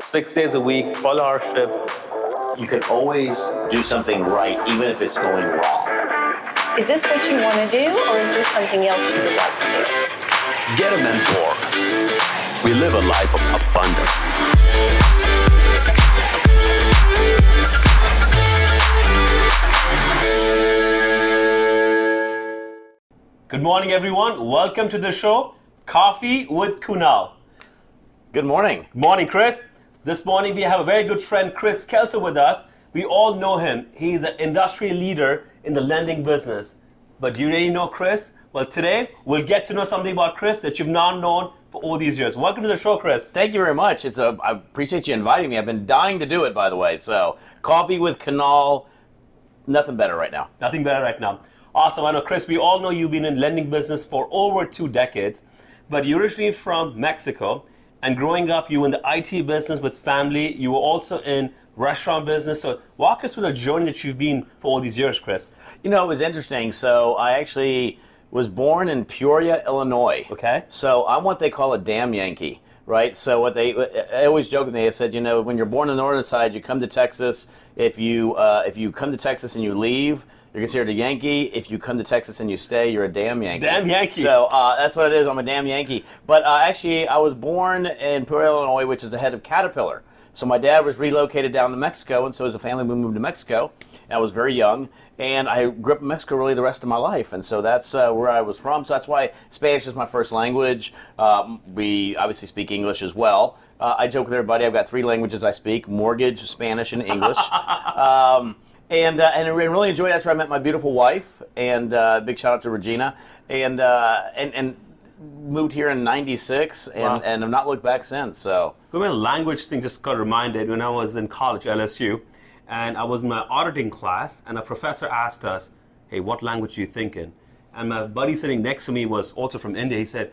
6 days a week, 12-hour shifts. You can always do something right, even if it's going wrong. Is this what you want to do, or is there something else you would like to do? Get a mentor. We live a life of abundance. Good morning, everyone. Welcome to the show, Coffee with Kunal. Good morning. Good morning, Chris. This morning we have a very good friend, Chris Kelso, with us. We all know him. He's an industry leader in the lending business. But do you really know Chris? Well, today we'll get to know something about Chris that you've not known for all these years. Welcome to the show, Chris. Thank you very much. I appreciate you inviting me. I've been dying to do it, by the way. So, Coffee with Kunal, nothing better right now. Nothing better right now. Awesome. I know, Chris, we all know you've been in lending business for over 2 decades, but you're originally from Mexico, and growing up, you were in the IT business with family. You were also in restaurant business. So walk us through the journey that you've been for all these years, Chris. You know, it was interesting. So I actually was born in Peoria, Illinois. Okay. So I'm what they call a damn Yankee, right? So I always joke with me. I said, you know, when you're born on the northern side, you come to Texas. If you come to Texas and you leave, you're considered a Yankee. If you come to Texas and you stay, you're a damn Yankee. Damn Yankee. So that's what it is. I'm a damn Yankee. But actually, I was born in Peoria, Illinois, which is the head of Caterpillar. So my dad was relocated down to Mexico, and so as a family, we moved to Mexico. And I was very young, and I grew up in Mexico really the rest of my life. And so that's where I was from. So that's why Spanish is my first language. We obviously speak English as well. I joke with everybody, I've got 3 languages I speak: mortgage, Spanish, and English. And I really enjoyed it. That's where I met my beautiful wife, and big shout out to Regina, and moved here in '96, and have not looked back since. So, the language thing just got reminded when I was in college, LSU, and I was in my auditing class, and a professor asked us, "Hey, what language are you thinking?" And my buddy sitting next to me was also from India. He said,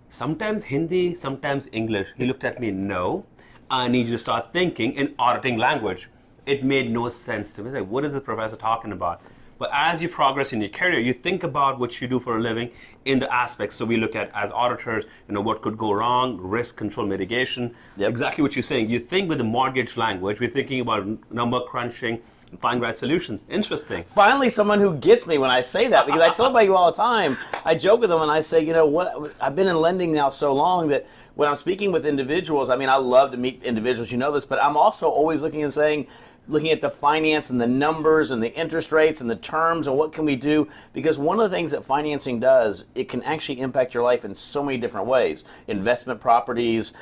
"Sometimes Hindi, sometimes English." He looked at me, "No, I need you to start thinking in auditing language." It made no sense to me. Like, what is this professor talking about? But as you progress in your career, you think about what you do for a living in the aspects. So we look at, as auditors, what could go wrong, risk control mitigation. Yep. Exactly what you're saying. You think with the mortgage language, we're thinking about number crunching, and find right solutions. Interesting. Finally, someone who gets me when I say that, because I tell about you all the time. I joke with them and I say, you know what? I've been in lending now so long that when I'm speaking with individuals, I mean, I love to meet individuals, you know this, but I'm also always looking at the finance and the numbers and the interest rates and the terms and what can we do, because one of the things that financing does, it can actually impact your life in so many different ways. Investment properties,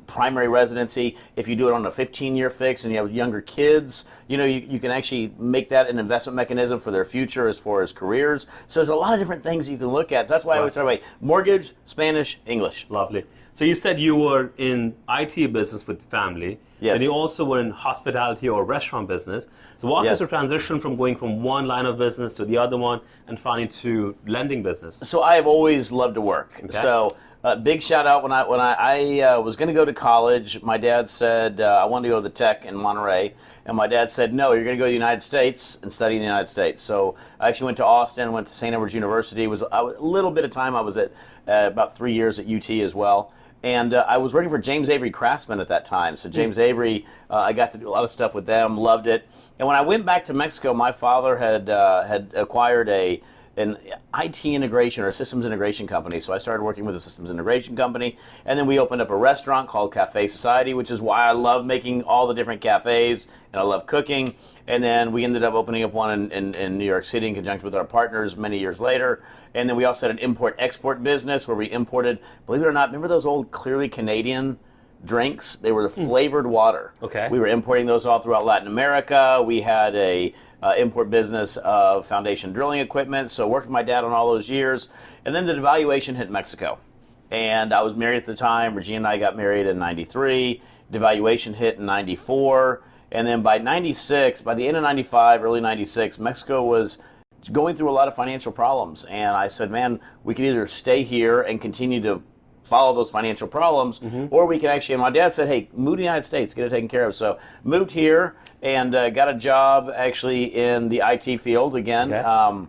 primary residency. If you do it on a 15-year fix and you have younger kids, you can actually make that an investment mechanism for their future as far as careers. So there's a lot of different things you can look at. So that's why I always talk about mortgage, Spanish, English. Lovely. So you said you were in IT business with family. Yes. And you also were in hospitality or restaurant business. So walk us through transition from going from one line of business to the other one and finally to lending business. So I have always loved to work. Okay. So big shout out when I was going to go to college. My dad said I wanted to go to the Tech in Monterey, and my dad said no, you're going to go to the United States and study in the United States. So I actually went to Austin, went to St. Edward's University. A little bit of time. I was at about 3 years at UT as well. And I was working for James Avery Craftsman at that time. So James Avery, I got to do a lot of stuff with them, loved it. And when I went back to Mexico, my father had acquired an IT integration or a systems integration company. So I started working with a systems integration company. And then we opened up a restaurant called Cafe Society, which is why I love making all the different cafes and I love cooking. And then we ended up opening up one in New York City in conjunction with our partners many years later. And then we also had an import-export business where we imported, believe it or not, remember those old clearly Canadian drinks? They were the flavored water. Okay. We were importing those all throughout Latin America. We had a import business of foundation drilling equipment. So worked with my dad on all those years. And then the devaluation hit Mexico. And I was married at the time. Regina and I got married in 93. Devaluation hit in 94. And then by 96, by the end of 95, early 96, Mexico was going through a lot of financial problems. And I said, man, we could either stay here and continue to follow those financial problems, or we can actually, and my dad said, hey, move to the United States, get it taken care of. So moved here and got a job actually in the IT field again. Okay.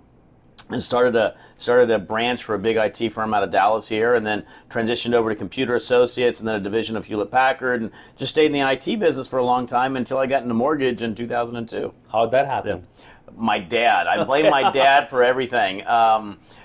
and started a branch for a big IT firm out of Dallas here, and then transitioned over to Computer Associates, and then a division of Hewlett Packard, and just stayed in the IT business for a long time until I got into mortgage in 2002. How'd that happen? My dad. I blame my dad for everything.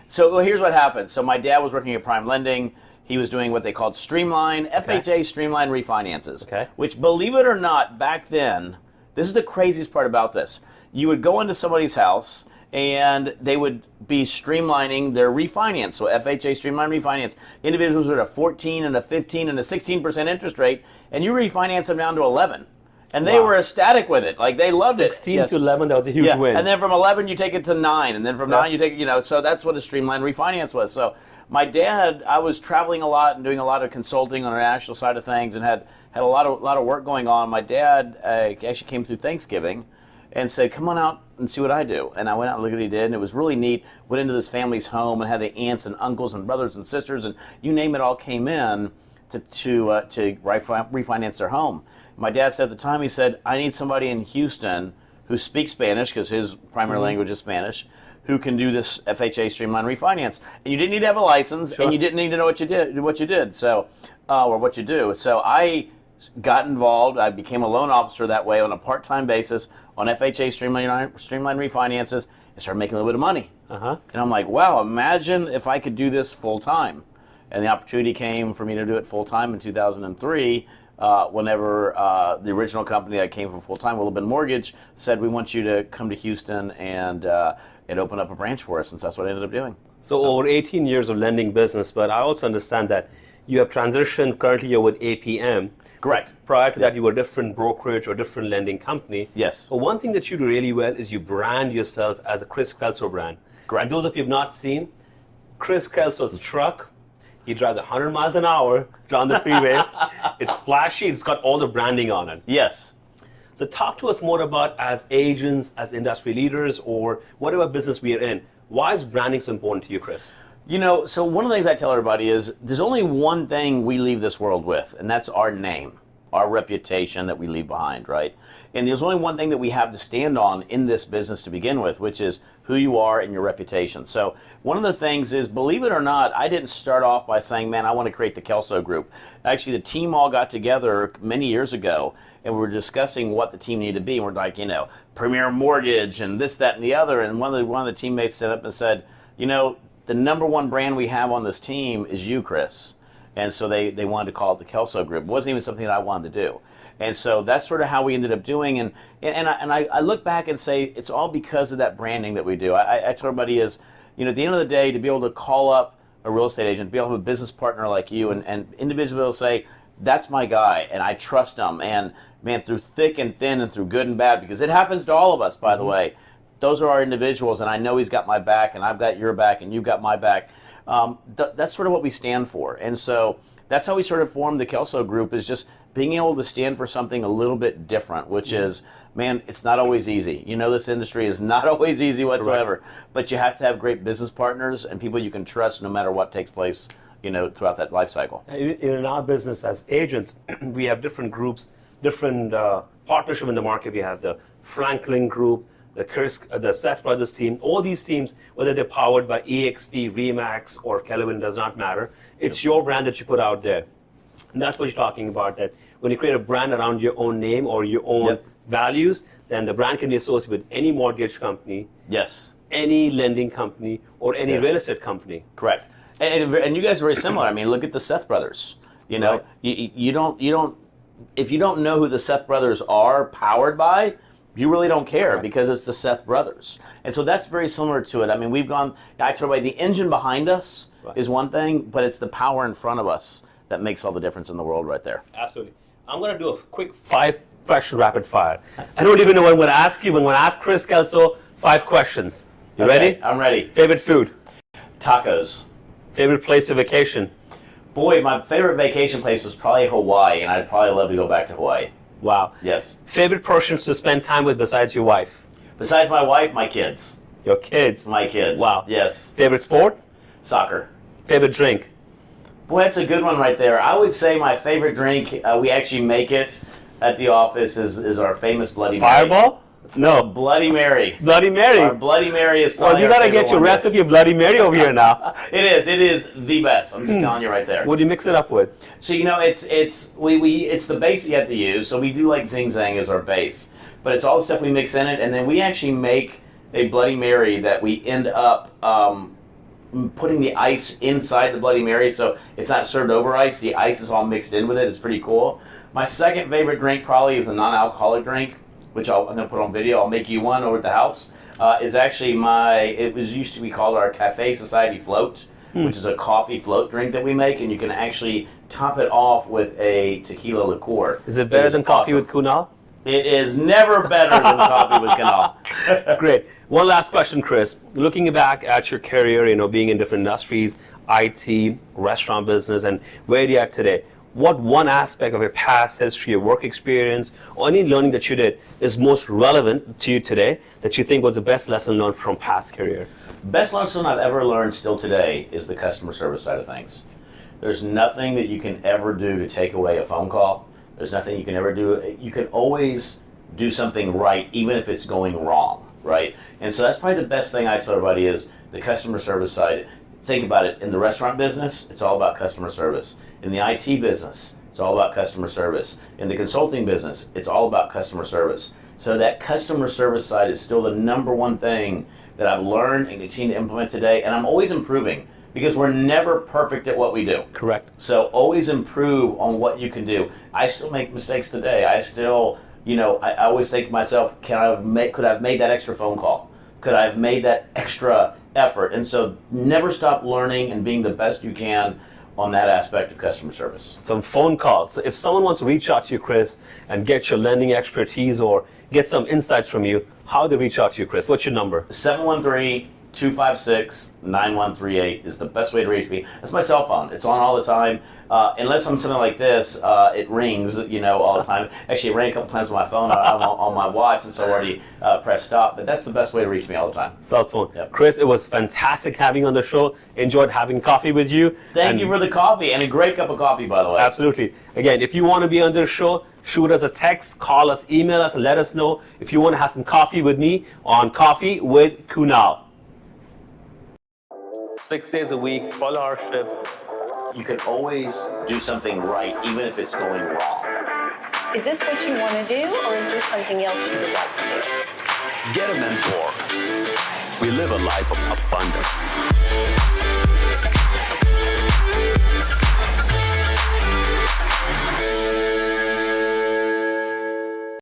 So here's what happened. So my dad was working at Prime Lending. He was doing what they called Streamline, FHA Streamline refinances, which, believe it or not, back then, this is the craziest part about this. You would go into somebody's house, and they would be streamlining their refinance. So FHA Streamline refinance. Individuals are at a 14 and a 15 and a 16% interest rate, and you refinance them down to 11. And they were ecstatic with it. Like, they loved 16 it. 16 to 11, that was a huge win. And then from 11, you take it to 9. And then from 9, you take it, so that's what a Streamline refinance was. So my dad, I was traveling a lot and doing a lot of consulting on the national side of things, and had a lot of work going on. My dad actually came through Thanksgiving and said, come on out and see what I do. And I went out and looked at what he did, and it was really neat. Went into this family's home and had the aunts and uncles and brothers and sisters, and you name it, all came in to refinance their home. My dad said at the time, he said, I need somebody in Houston who speaks Spanish, because his primary language is Spanish, who can do this FHA Streamline refinance. And you didn't need to have a license, and you didn't need to know what you did, so or what you do. So I got involved. I became a loan officer that way on a part-time basis on FHA Streamline refinances, and started making a little bit of money. And I'm like, wow, imagine if I could do this full-time. And the opportunity came for me to do it full-time in 2003, whenever the original company that came from full-time, Will Have Been Mortgage, said, we want you to come to Houston and open up a branch for us, and so that's what I ended up doing. So over 18 years of lending business, but I also understand that you have transitioned, currently you're with APM. Correct. Prior to that, you were a different brokerage or different lending company. Yes. But one thing that you do really well is you brand yourself as a Chris Kelso brand. Correct. And those of you who have not seen, Chris Kelso's truck, he drives 100 miles an hour down the freeway. It's flashy. It's got all the branding on it. Yes. So talk to us more about, as agents, as industry leaders, or whatever business we are in, why is branding so important to you, Chris? So one of the things I tell everybody is there's only one thing we leave this world with, and that's our name, our reputation that we leave behind, right? And there's only one thing that we have to stand on in this business to begin with, which is who you are and your reputation. So one of the things is, believe it or not, I didn't start off by saying, man, I want to create the Kelso Group. Actually, the team all got together many years ago, and we were discussing what the team needed to be. And we're like, Premier Mortgage and this, that, and the other. And one of the teammates stood up and said, the number one brand we have on this team is you, Chris. And so they wanted to call it the Kelso Group. It wasn't even something that I wanted to do. And so that's sort of how we ended up doing. And I look back and say it's all because of that branding that we do. I tell everybody is, at the end of the day, to be able to call up a real estate agent, to be able to have a business partner like you, and individuals will say, that's my guy, and I trust him. And man, through thick and thin and through good and bad, because it happens to all of us, by the way, those are our individuals, and I know he's got my back, and I've got your back, and you've got my back. That's sort of what we stand for. And so that's how we sort of formed the Kelso Group, is just being able to stand for something a little bit different, which is, man, it's not always easy. This industry is not always easy whatsoever, but you have to have great business partners and people you can trust no matter what takes place, throughout that life cycle. In our business as agents, we have different groups, different partnership in the market. We have the Franklin Group, the Seth Brothers team. All these teams, whether they're powered by EXP, Remax, or Kelvin, does not matter. It's your brand that you put out there. And that's what you're talking about, that when you create a brand around your own name or your own values, then the brand can be associated with any mortgage company, any lending company, or any real estate company. Correct. And you guys are very similar. I mean, look at the Seth Brothers. You don't. If you don't know who the Seth Brothers are powered by, you really don't care, because it's the Seth Brothers. And so that's very similar to it. I mean, I tell you, the engine behind us is one thing, but it's the power in front of us that makes all the difference in the world right there. Absolutely. I'm going to do a quick 5-question rapid fire. I don't even know what I'm going to ask you, but I'm going to ask Chris Kelso 5 questions. You ready? I'm ready. Favorite food? Tacos. Favorite place to vacation? Boy, my favorite vacation place was probably Hawaii, and I'd probably love to go back to Hawaii. Wow. Yes. Favorite persons to spend time with besides your wife? Besides my wife, my kids. Your kids? My kids. Wow. Yes. Favorite sport? Soccer. Favorite drink? Boy, that's a good one right there. I would say my favorite drink, we actually make it at the office, is our famous Bloody Mary. Fireball? No. Bloody Mary. Bloody Mary. Our Bloody Mary is probably Well, you our gotta favorite get your one, recipe of Bloody Mary over here now. It is the best. I'm just telling you right there. What do you mix it up with? So it's the base that you have to use. So we do like Zing Zang as our base, but it's all the stuff we mix in it, and then we actually make a Bloody Mary that we end up putting the ice inside the Bloody Mary, so it's not served over ice. The ice is all mixed in with it. It's pretty cool. My second favorite drink probably is a non-alcoholic drink, which I'm going to put on video. I'll make you one over at the house. Is actually it was used to be called our Cafe Society Float, which is a coffee float drink that we make, and you can actually top it off with a tequila liqueur. Is it better than coffee with Kunal? It is never better than coffee with Kunal. Great. One last question, Chris. Looking back at your career, being in different industries, IT, restaurant business, and where you're at today, what one aspect of your past history, your work experience, or any learning that you did is most relevant to you today that you think was the best lesson learned from past career? Best lesson I've ever learned still today is the customer service side of things. There's nothing that you can ever do to take away a phone call. There's nothing you can ever do. You can always do something right, even if it's going wrong, right? And so that's probably the best thing I tell everybody is the customer service side. Think about it. In the restaurant business, it's all about customer service. In the IT business, it's all about customer service. In the consulting business, it's all about customer service. So that customer service side is still the number one thing that I've learned and continue to implement today. And I'm always improving, because we're never perfect at what we do. Correct. So always improve on what you can do. I still make mistakes today. I still, I always think to myself, could I have made that extra phone call? Could I have made that extra effort? And so never stop learning and being the best you can on that aspect of customer service. Some phone calls. So if someone wants to reach out to you, Chris, and get your lending expertise or get some insights from you, how do they reach out to you, Chris? What's your number? 713-256-9138 is the best way to reach me. That's my cell phone. It's on all the time. Unless I'm something like this, it rings, all the time. Actually, it rang a couple times on my phone on my watch, and so I already pressed stop. But that's the best way to reach me all the time. Cell phone. Yep. Chris, it was fantastic having you on the show. Enjoyed having coffee with you. Thank you for the coffee, and a great cup of coffee, by the way. Absolutely. Again, if you want to be on the show, shoot us a text, call us, email us, and let us know if you want to have some coffee with me on Coffee with Kunal. 6 days a week, 12-hour shifts. You can always do something right, even if it's going wrong. Is this what you want to do, or is there something else you would like to do? Get a mentor. We live a life of abundance.